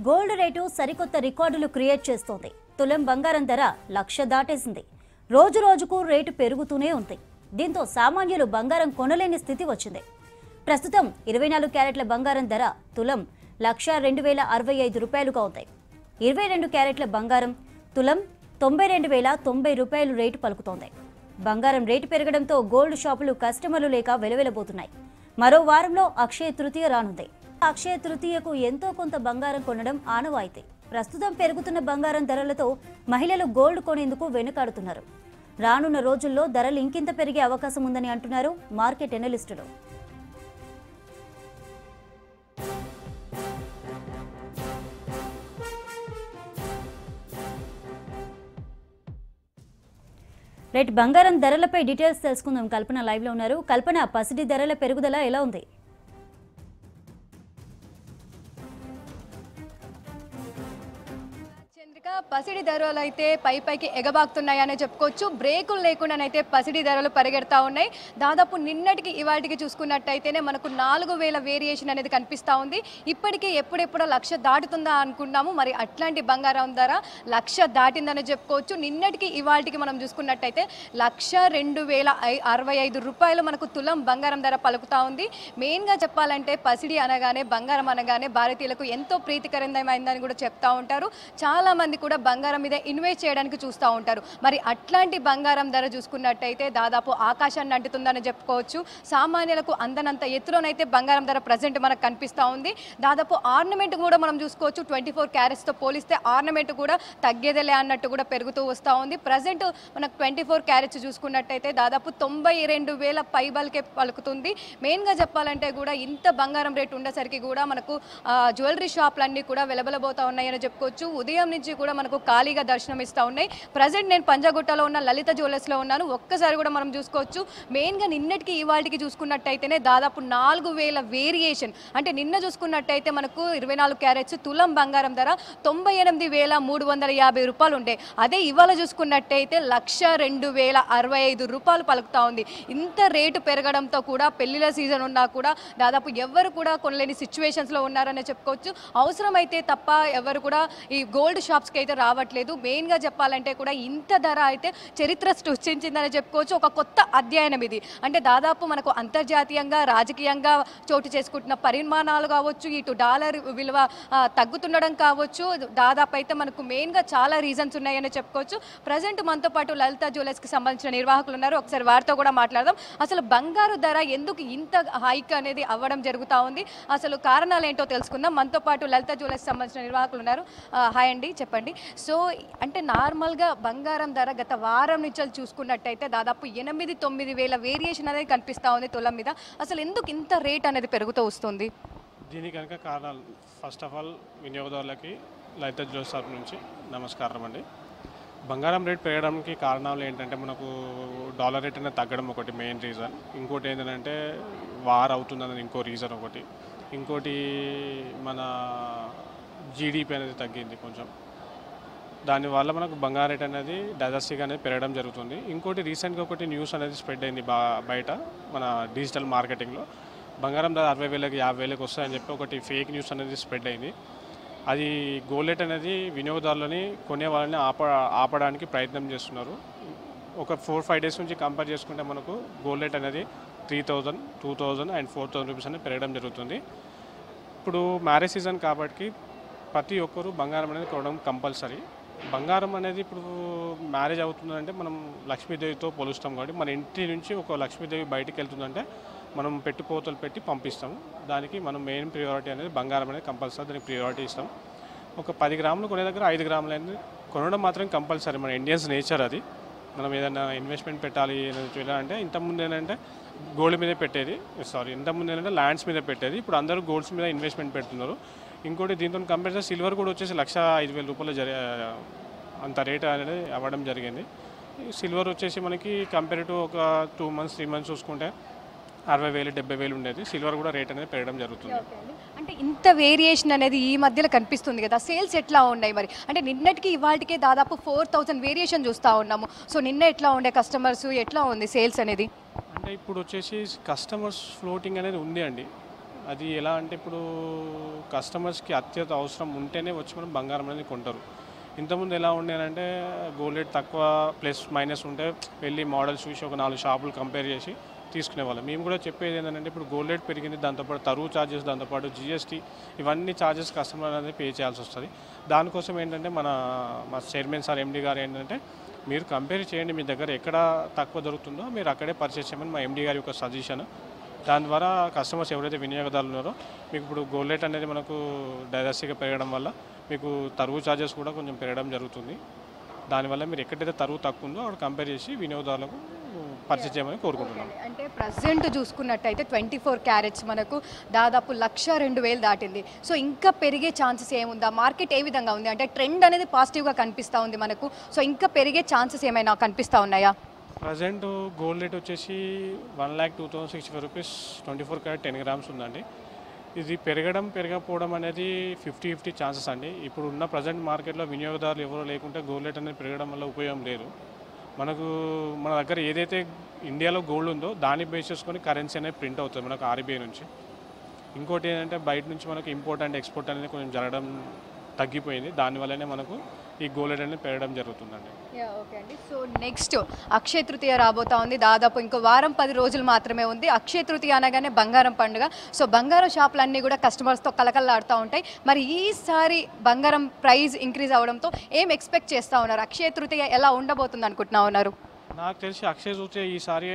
Gold rate సరికొత్త రికార్డులు create చేస్తోంది. తులం బంగారం ధర 1,00,000 దాటేసింది. రోజు రోజుకు రేటు పెరుగుతూనే ఉంది. దీంతో సామాన్యులు బంగారం కొనలేని స్థితి వచ్చింది. ప్రస్తుతం 24 క్యారెట్ల బంగారం ధర తులం 1,02,065 రూపాయలుగా ఉంది. 22 క్యారెట్ల బంగారం తులం 92,090 రూపాయలు రేటు పలుకుతోంది. బంగారం రేటు పెరగడంతో గోల్డ్ షాపులు కస్టమర్లు లేక వెలవెలబోతున్నాయి. మరో వారంలో అక్షయ తృతీయ రానుంది. అక్షయ తృతీయకు ఎంతో కొంత బంగారం కొనడం ఆనవాయితీ. ప్రస్తుతం పెరుగుతున్న బంగారం ధరలతో మహిళలు గోల్డ్ కొనేందుకు వెనుకాడుతున్నారు. రానున్న రోజుల్లో ధరలు ఇంకింత పెరిగే అవకాశం ఉందని అంటున్నారు మార్కెట్ ఎనలిస్టులు. రేట్ బంగారం ధరలపై డీటెయిల్స్ తెలుసుకుందాం. కల్పన లైవ్ లో ఉన్నారు. కల్పన, పసిడి ధరల పెరుగుదల ఎలా ఉంది? పసిడి ధరలు అయితే పైకి ఎగబాకుతున్నాయనే చెప్పుకోవచ్చు. బ్రేకులు లేకుండానైతే పసిడి ధరలు పరిగెడతా ఉన్నాయి. దాదాపు నిన్నటికి ఇవాటికి చూసుకున్నట్టయితేనే మనకు 4,000 వేరియేషన్ అనేది కనిపిస్తూ ఉంది. ఇప్పటికే ఎప్పుడెప్పుడో 1,00,000 దాటుతుందా అనుకున్నాము. మరి అట్లాంటి బంగారం ధర 1,00,000 దాటిందని చెప్పుకోవచ్చు. నిన్నటికి ఇవాటికి మనం చూసుకున్నట్టయితే 1,02,065 రూపాయలు మనకు తులం బంగారం ధర పలుకుతా ఉంది. మెయిన్గా చెప్పాలంటే పసిడి అనగానే, బంగారం అనగానే భారతీయులకు ఎంతో ప్రీతికరమైందని కూడా చెప్తా ఉంటారు. చాలా మంది కూడా బంగారం మీద ఇన్వెస్ట్ చేయడానికి చూస్తూ ఉంటారు. మరి అట్లాంటి బంగారం ధర చూసుకున్నట్టయితే దాదాపు ఆకాశాన్ని అంటుతుందని చెప్పుకోవచ్చు. సామాన్యులకు అందనంత ఎత్తులోనైతే బంగారం ధర ప్రజెంట్ మనకు కనిపిస్తూ ఉంది. దాదాపు ఆర్నమెంట్ కూడా మనం చూసుకోవచ్చు. 24 క్యారెట్స్తో పోలిస్తే ఆర్నమెంట్ కూడా తగ్గేదేలే అన్నట్టు కూడా పెరుగుతూ వస్తూ ఉంది. ప్రజెంట్ మనకు 24 క్యారెట్స్ చూసుకున్నట్టయితే దాదాపు 92,000 పైబల్కే పలుకుతుంది. మెయిన్గా చెప్పాలంటే కూడా ఇంత బంగారం రేటు ఉండేసరికి కూడా మనకు జ్యువెలరీ షాపులన్నీ కూడా వెలబెలబోతూ ఉన్నాయని చెప్పుకోవచ్చు. ఉదయం నుంచి కూడా మనకు ఖాళీగా దర్శనం ఇస్తూ ఉన్నాయి. ప్రజెంట్ నేను పంజాగుట్టలో ఉన్న లలిత జ్యువెలర్స్లో ఉన్నాను. ఒక్కసారి కూడా మనం చూసుకోవచ్చు. మెయిన్గా నిన్నటికి ఇవాళకి చూసుకున్నట్టయితేనే దాదాపు 4,000 వేరియేషన్. అంటే నిన్న చూసుకున్నట్టయితే మనకు 24 క్యారెట్స్ తులం బంగారం ధర 98,350 రూపాయలు ఉండే. అదే ఇవాళ చూసుకున్నట్టయితే 1,02,065 రూపాయలు పలుకుతా ఉంది. ఇంత రేటు పెరగడంతో కూడా పెళ్లిల సీజన్ ఉన్నా కూడా దాదాపు ఎవరు కూడా కొనలేని సిచ్యువేషన్స్లో ఉన్నారనే చెప్పుకోవచ్చు. అవసరమైతే తప్ప ఎవరు కూడా ఈ గోల్డ్ షాప్స్కి అయితే రావట్లేదు. మెయిన్గా చెప్పాలంటే కూడా ఇంత ధర అయితే చరిత్ర సృష్టించిందని చెప్పుకోవచ్చు. ఒక కొత్త అధ్యయనం ఇది. అంటే దాదాపు మనకు అంతర్జాతీయంగా రాజకీయంగా చోటు చేసుకుంటున్న పరిమాణాలు కావచ్చు, ఇటు డాలర్ విలువ తగ్గుతుండడం కావచ్చు, దాదాపు అయితే మనకు మెయిన్గా చాలా రీజన్స్ ఉన్నాయని చెప్పుకోవచ్చు. ప్రజెంట్ మనతో పాటు లలిత జ్యువెలర్స్కి సంబంధించిన నిర్వాహకులు ఉన్నారు. ఒకసారి వారితో కూడా మాట్లాడదాం. అసలు బంగారు ధర ఎందుకు ఇంత హైక్ అనేది అవ్వడం జరుగుతూ ఉంది, అసలు కారణాలు ఏంటో తెలుసుకుందాం. మనతో పాటు లలిత జ్యువెలర్స్ సంబంధించిన నిర్వాహకులు ఉన్నారు. హాయ్ అండి, చెప్పండి. సో అంటే నార్మల్గా బంగారం ధర గత వారం నుంచి చూసుకున్నట్టయితే దాదాపు 8,000-9,000 వేరియేషన్ అనేది కనిపిస్తూ ఉంది తులం మీద. అసలు ఎందుకు ఇంత రేట్ అనేది పెరుగుతూ వస్తుంది? దీనికి కనుక కారణాలు, ఫస్ట్ ఆఫ్ ఆల్ వినియోగదారులకి లలిత జ్యువెలర్స్ తరఫు నుంచి నమస్కారం అండి. బంగారం రేట్ పెరగడానికి కారణాలు ఏంటంటే మనకు డాలర్ రేట్ అనేది తగ్గడం ఒకటి మెయిన్ రీజన్. ఇంకోటి ఏంటంటే వార్ అవుతుందని ఇంకో రీజన్ ఒకటి. ఇంకోటి మన జీడిపి అనేది తగ్గింది కొంచెం. దానివల్ల మనకు బంగారం రేట్ అనేది డైవర్సిటీ అనేది పెరగడం జరుగుతుంది. ఇంకోటి రీసెంట్గా ఒకటి న్యూస్ అనేది స్ప్రెడ్ అయింది బయట మన డిజిటల్ మార్కెటింగ్లో. బంగారం ధర 60,000కి 50,000కి వస్తాయని చెప్పి ఒకటి ఫేక్ న్యూస్ అనేది స్ప్రెడ్ అయింది. అది గోల్డ్ రేట్ అనేది వినియోగదారులని కొనే వాళ్ళని ఆపడానికి ప్రయత్నం చేస్తున్నారు. ఒక 4-5 డేస్ నుంచి కంపేర్ చేసుకుంటే మనకు గోల్డ్ రేట్ అనేది 3,000, 2,000 అండ్ 4,000 రూపీస్ అనేది పెరగడం జరుగుతుంది. ఇప్పుడు మ్యారేజ్ సీజన్ కాబట్టి ప్రతి ఒక్కరూ బంగారం అనేది కొనడం కంపల్సరీ. బంగారం అనేది ఇప్పుడు మ్యారేజ్ అవుతుందంటే మనం లక్ష్మీదేవితో పోలుస్తాం కాబట్టి మన ఇంటి నుంచి ఒక లక్ష్మీదేవి బయటికి వెళ్తుందంటే మనం పెట్టుపోతలు పెట్టి పంపిస్తాము. దానికి మనం మెయిన్ ప్రియారిటీ అనేది బంగారం అనేది కంపల్సరీ, దానికి ప్రియారిటీ ఇస్తాం. ఒక 10 గ్రాములు కొనే దగ్గర 5 గ్రాములు అనేది కొనడం మాత్రం కంపల్సరీ. మన ఇండియన్స్ నేచర్ అది. మనం ఏదైనా ఇన్వెస్ట్మెంట్ పెట్టాలి అంటే ఇంతకుముందు ఏంటంటే గోల్డ్ మీదే పెట్టేది, ఇంతకుముందు ఏంటంటే ల్యాండ్స్ మీద పెట్టేది. ఇప్పుడు అందరూ గోల్డ్స్ మీద ఇన్వెస్ట్మెంట్ పెడుతున్నారు. ఇంకోటి దీంతో కంపేర్ చేస్తే సిల్వర్ కూడా వచ్చేసి 1,05,000 రూపాయలు అంత రేట్ అనేది అవ్వడం జరిగింది. సిల్వర్ వచ్చేసి మనకి కంపేర్ టు ఒక 2 months 3 months చూసుకుంటే 60,000 70,000 ఉండేది. సిల్వర్ కూడా రేట్ అనేది పెరగడం జరుగుతుంది. అంటే ఇంత వేరియేషన్ అనేది ఈ మధ్యలో కనిపిస్తుంది కదా, సేల్స్ ఎట్లా ఉన్నాయి మరి? అంటే నిన్నటికి ఇవాళకే దాదాపు 4,000 వేరియేషన్ చూస్తూ ఉన్నాము. సో నిన్న ఎట్లా ఉండే కస్టమర్స్, ఎట్లా ఉంది సేల్స్ అనేది? అంటే ఇప్పుడు వచ్చేసి కస్టమర్స్ ఫ్లోటింగ్ అనేది ఉంది అండి. అది ఎలా అంటే ఇప్పుడు కస్టమర్స్కి అత్యంత అవసరం ఉంటేనే వచ్చి మనం బంగారం అనేది కొంటారు. ఇంతకుముందు ఎలా ఉండేనంటే గోల్డ్ రేట్ తక్కువ ప్లస్ మైనస్ ఉంటే వెళ్ళి మోడల్స్ చూసి ఒక 4 షాపులు కంపేర్ చేసి తీసుకునేవాళ్ళం. మేము కూడా చెప్పేది ఏంటంటే ఇప్పుడు గోల్డ్ రేట్ పెరిగింది, దాంతోపాటు తరువు ఛార్జెస్, దాంతోపాటు జీఎస్టీ, ఇవన్నీ ఛార్జెస్ కస్టమర్ అనేది పే చేయాల్సి వస్తుంది. దానికోసం ఏంటంటే మా చైర్మన్ సార్ ఎండి గారు ఏంటంటే మీరు కంపేర్ చేయండి, మీ దగ్గర ఎక్కడ తక్కువ దొరుకుతుందో మీరు అక్కడే పర్చేస్ చేయమని మా ఎండి గారి యొక్క సజెషన్. దాని ద్వారా కస్టమర్స్ ఎవరైతే వినియోగదారులు ఉన్నారో మీకు ఇప్పుడు గోల్డ్ రేట్ అనేది మనకు డైరెక్ట్గా పెరగడం వల్ల మీకు తరువు ఛార్జెస్ కూడా కొంచెం పెరగడం జరుగుతుంది. దానివల్ల మీరు ఎక్కడైతే తరువు తక్కువ ఉందో అక్కడ కంపేర్ చేసి వినియోగదారులకు పర్చేస్ చేయమని కోరుకుంటున్నాం. అంటే ప్రజెంట్ చూసుకున్నట్టయితే 24 క్యారెట్స్ మనకు దాదాపు 1,02,000 దాటింది. సో ఇంకా పెరిగే ఛాన్సెస్ ఏముందా? మార్కెట్ ఏ విధంగా ఉంది? అంటే ట్రెండ్ అనేది పాజిటివ్గా కనిపిస్తూ ఉంది మనకు. సో ఇంకా పెరిగే ఛాన్సెస్ ఏమైనా కనిపిస్తూ ఉన్నాయా? ప్రజెంట్ గోల్డ్ రేట్ వచ్చేసి 1,02,065 రూపీస్ 24 క్యారెట్ 10 గ్రామ్స్ ఉందండి. ఇది పెరగకపోవడం అనేది 50-50 ఛాన్సెస్ అండి. ఇప్పుడు ఉన్న ప్రజెంట్ మార్కెట్లో వినియోగదారులు ఎవరో లేకుంటే గోల్డ్ రేట్ అనేది పెరగడం వల్ల ఉపయోగం లేదు. మన దగ్గర ఏదైతే ఇండియాలో గోల్డ్ ఉందో దాన్ని బేస్ చేసుకొని కరెన్సీ అనేది ప్రింట్ అవుతుంది మనకు ఆర్బీఐ నుంచి. ఇంకోటి ఏంటంటే బయట నుంచి మనకు ఇంపోర్ట్ అండ్ ఎక్స్పోర్ట్ అనేది కొంచెం జరగడం తగ్గిపోయింది. దానివల్లనే మనకు ఈ గోల్డ్ రేట్ అనేది పెరగడం జరుగుతుందండి. ఓకే అండి. సో నెక్స్ట్ అక్షయ తృతీయ రాబోతా ఉంది. దాదాపు ఇంకో వారం 10 రోజులు మాత్రమే ఉంది. అక్షయ తృతీయ అనగానే బంగారం పండుగ. సో బంగారం షాపులన్నీ కూడా కస్టమర్స్తో కలకల్లాడుతూ ఉంటాయి. మరి ఈసారి బంగారం ప్రైస్ ఇంక్రీజ్ అవ్వడంతో ఏం ఎక్స్పెక్ట్ చేస్తూ ఉన్నారు? అక్షయ తృతీయ ఎలా ఉండబోతుంది అనుకుంటున్నా ఉన్నారు? నాకు తెలిసి అక్షయ తృతీయ ఈసారి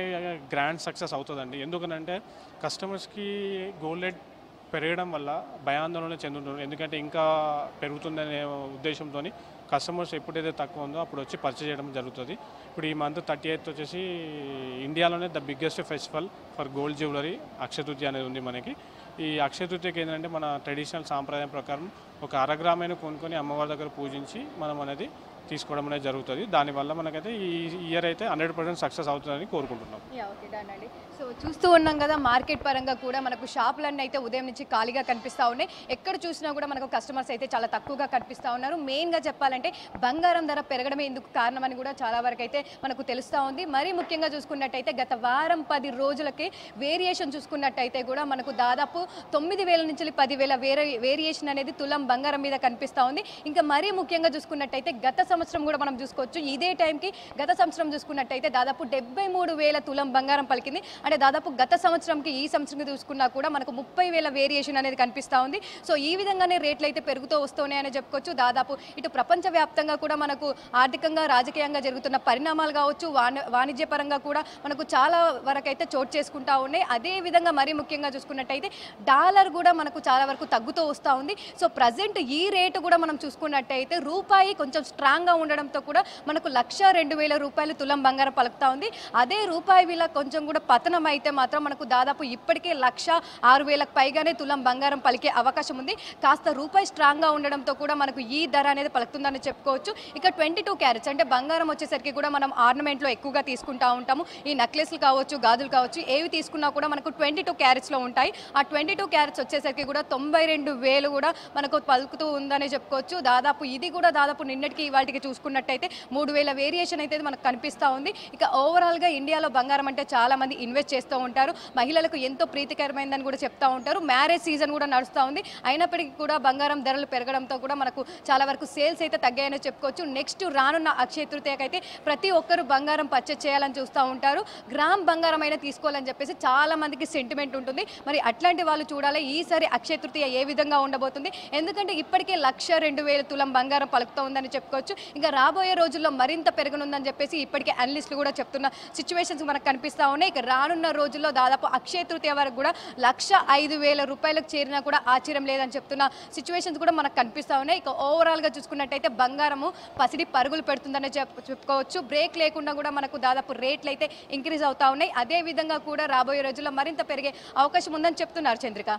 గ్రాండ్ సక్సెస్ అవుతుందండి. ఎందుకనంటే కస్టమర్స్కి గోల్డ్ రేట్ పెరగడం వల్ల భయాందోళన చెందుతున్నారు. ఎందుకంటే ఇంకా పెరుగుతుందనే ఉద్దేశంతో కస్టమర్స్ ఎప్పుడైతే తక్కువ ఉందో అప్పుడు వచ్చి పర్చేజ్ చేయడం జరుగుతుంది. ఇప్పుడు ఈ మంత్ 30th వచ్చేసి ఇండియాలోనే the biggest festival for gold jewellery Akshaya Tritiya అనేది ఉంది మనకి. ఈ అక్షయ తృతీయకి ఏంటంటే మన ట్రెడిషనల్ సాంప్రదాయం ప్రకారం ఒక 1 గ్రామైన కొనుక్కొని అమ్మవారి దగ్గర పూజించి మనం అనేది తీసుకోవడం అనేది జరుగుతుంది. దానివల్ల మనకైతే ఈ ఇయర్ అయితే 100% సక్సెస్ అవుతుందని కోరుకుంటున్నాం. ఓకే డన్ అండి. సో చూస్తూ ఉన్నాం కదా, మార్కెట్ పరంగా కూడా మనకు షాపులన్నీ అయితే ఉదయం నుంచి ఖాళీగా కనిపిస్తూ ఉన్నాయి. ఎక్కడ చూసినా కూడా మనకు కస్టమర్స్ అయితే చాలా తక్కువగా కనిపిస్తూ ఉన్నారు. మెయిన్గా చెప్పాలంటే బంగారం ధర పెరగడమే ఇందుకు కారణమని కూడా చాలా వరకు అయితే మనకు తెలుస్తూ ఉంది. మరీ ముఖ్యంగా చూసుకున్నట్టయితే గత వారం 10 రోజులకి వేరియేషన్ చూసుకున్నట్టయితే కూడా మనకు దాదాపు 9,000 నుంచి 10,000 వేరియేషన్ అనేది తులం బంగారం మీద కనిపిస్తూ ఉంది. ఇంకా మరీ ముఖ్యంగా చూసుకున్నట్టయితే గత సంవత్సరం కూడా మనం చూసుకోవచ్చు. ఇదే టైంకి గత సంవత్సరం చూసుకున్నట్టయితే దాదాపు 73,000 తులం బంగారం పలికింది. అంటే దాదాపు గత సంవత్సరంకి ఈ సంవత్సరంకి చూసుకున్నా కూడా మనకు 30,000 వేరియేషన్ అనేది కనిపిస్తూ ఉంది. సో ఈ విధంగానే రేట్లు అయితే పెరుగుతూ వస్తున్నాయని చెప్పుకోవచ్చు. దాదాపు ఇటు ప్రపంచవ్యాప్తంగా కూడా మనకు ఆర్థికంగా రాజకీయంగా జరుగుతున్న పరిణామాలు కావచ్చు, వాణిజ్యపరంగా కూడా మనకు చాలా వరకు అయితే చోటు చేసుకుంటూ ఉన్నాయి. అదేవిధంగా మరీ ముఖ్యంగా చూసుకున్నట్టయితే డాలర్ కూడా మనకు చాలా వరకు తగ్గుతూ వస్తూ ఉంది. సో ప్రజెంట్ ఈ రేటు కూడా మనం చూసుకున్నట్టయితే రూపాయి కొంచెం స్ట్రాంగ్గా ఉండడంతో కూడా మనకు 1,02,000 రూపాయలు తులం బంగారం పలుకుతూ ఉంది. అదే రూపాయి విలువ కొంచెం కూడా పతనం అయితే మాత్రం మనకు దాదాపు ఇప్పటికే 1,06,000 పైగానే తులం బంగారం పలికే అవకాశం ఉంది. కాస్త రూపాయి స్ట్రాంగ్గా ఉండడంతో కూడా మనకు ఈ ధర అనేది పలుకుతుందని చెప్పుకోవచ్చు. ఇక 22 క్యారెట్స్ అంటే బంగారం వచ్చేసరికి కూడా మనం ఆర్నమెంట్లో ఎక్కువగా తీసుకుంటూ ఉంటాము. ఈ నెక్లెస్లు కావచ్చు, గాజులు కావచ్చు, ఏవి తీసుకున్నా కూడా మనకు 22 క్యారెట్స్లో ఉంటాయి. ఆ 22 క్యారెట్స్ వచ్చేసరికి కూడా 92,000 కూడా మనకు పలుకుతూ ఉందని చెప్పుకోవచ్చు. దాదాపు ఇది కూడా దాదాపు నిన్నటికి ఇవాళకి చూసుకున్నట్టయితే 3,000 వేరియేషన్ అయితే మనకు కనిపిస్తూ ఉంది. ఇక ఓవరాల్గా ఇండియాలో బంగారం అంటే చాలా మంది ఇన్వెస్ట్ చేస్తూ ఉంటారు. మహిళలకు ఎంతో ప్రీతికరమైందని కూడా చెప్తూ ఉంటారు. మ్యారేజ్ సీజన్ కూడా నడుస్తూ ఉంది. అయినప్పటికీ కూడా బంగారం ధరలు పెరగడంతో కూడా మనకు చాలా వరకు సేల్స్ అయితే తగ్గాయని చెప్పుకోవచ్చు. నెక్స్ట్ రానున్న అక్షయ తృతీయకైతే ప్రతి ఒక్కరు బంగారం పర్చేజ్ చేయాలని చూస్తూ ఉంటారు. గ్రామ్ బంగారం అయినా తీసుకోవాలని చెప్పేసి చాలా మందికి సెంటిమెంట్ ఉంటుంది. మరి అట్లాంటి వాళ్ళు చూడాలి ఈసారి అక్షయ తృతీయ ఏ విధంగా ఉండబోతుంది. ఎందుకంటే ఇప్పటికే 1,02,000 తులం బంగారం పలుకుతూ ఉందని చెప్పుకోవచ్చు. ఇంకా రాబోయే రోజుల్లో మరింత పెరగనుందని చెప్పేసి ఇప్పటికే అనలిస్టులు కూడా చెప్తున్న సిచ్యువేషన్స్ మనకు కనిపిస్తూ ఉన్నాయి. ఇక రానున్న రోజుల్లో దాదాపు అక్షయ తృతీయ వరకు కూడా 1,05,000 రూపాయలకు చేరినా కూడా ఆశ్చర్యం లేదని చెప్తున్న సిచ్యువేషన్స్ కూడా మనకు కనిపిస్తూ ఉన్నాయి. ఇక ఓవరాల్గా చూసుకున్నట్టయితే బంగారము పసిడి పరుగులు పెడుతుందని చెప్పుకోవచ్చు. బ్రేక్ లేకుండా కూడా మనకు దాదాపు రేట్లు అయితే ఇంక్రీజ్ అవుతా ఉన్నాయి. అదే విధంగా కూడా రాబోయే రోజుల్లో మరింత పెరిగే అవకాశం ఉందని చెప్తున్నారు చంద్రిక.